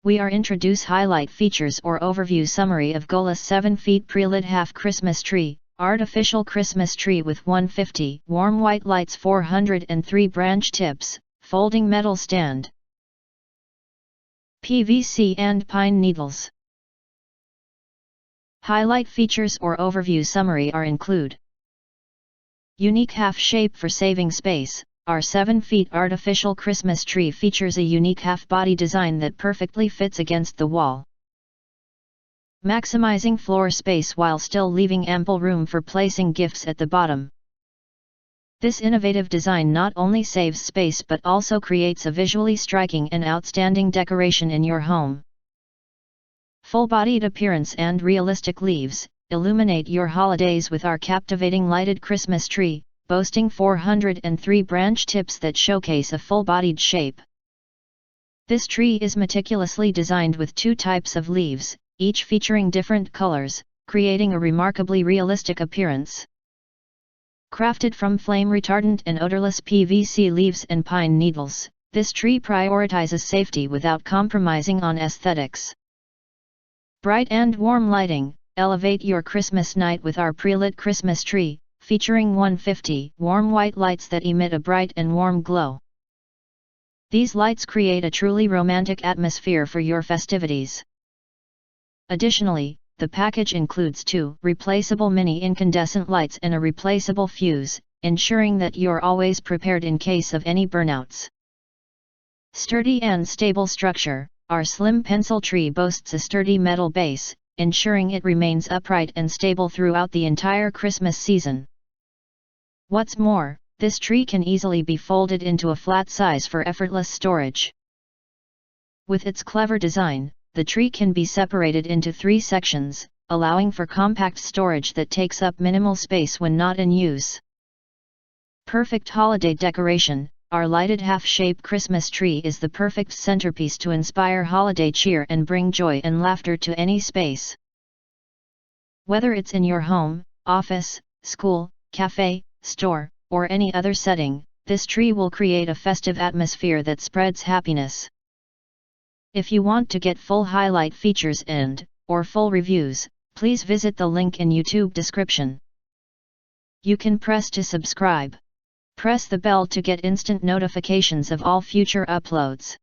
we are introduce highlight features or overview summary of Goplus 7ft pre-lit half Christmas tree, artificial Christmas tree with 150 warm white lights, 403 branch tips, folding metal stand, PVC and pine needles. Highlight features or overview summary are include: unique half shape for saving space. Our 7ft artificial Christmas tree features a unique half-body design that perfectly fits against the wall, maximizing floor space while still leaving ample room for placing gifts at the bottom. This innovative design not only saves space but also creates a visually striking and outstanding decoration in your home. Full-bodied appearance and realistic leaves. Illuminate your holidays with our captivating lighted Christmas tree, boasting 403 branch tips that showcase a full-bodied shape. This tree is meticulously designed with 2 types of leaves, each featuring different colors, creating a remarkably realistic appearance. Crafted from flame-retardant and odorless PVC leaves and pine needles, this tree prioritizes safety without compromising on aesthetics. Bright and warm lighting. Elevate your Christmas night with our pre-lit Christmas tree, featuring 150 warm white lights that emit a bright and warm glow. These lights create a truly romantic atmosphere for your festivities. Additionally, the package includes 2 replaceable mini incandescent lights and a replaceable fuse, ensuring that you're always prepared in case of any burnouts. Sturdy and stable structure. Our slim pencil tree boasts a sturdy metal base, ensuring it remains upright and stable throughout the entire Christmas season. What's more, this tree can easily be folded into a flat size for effortless storage. With its clever design, the tree can be separated into 3 sections, allowing for compact storage that takes up minimal space when not in use. Perfect holiday decoration. Our lighted half-shape Christmas tree is the perfect centerpiece to inspire holiday cheer and bring joy and laughter to any space. Whether it's in your home, office, school, cafe, store, or any other setting, this tree will create a festive atmosphere that spreads happiness. If you want to get full highlight features or full reviews, please visit the link in YouTube description. You can press to subscribe. Press the bell to get instant notifications of all future uploads.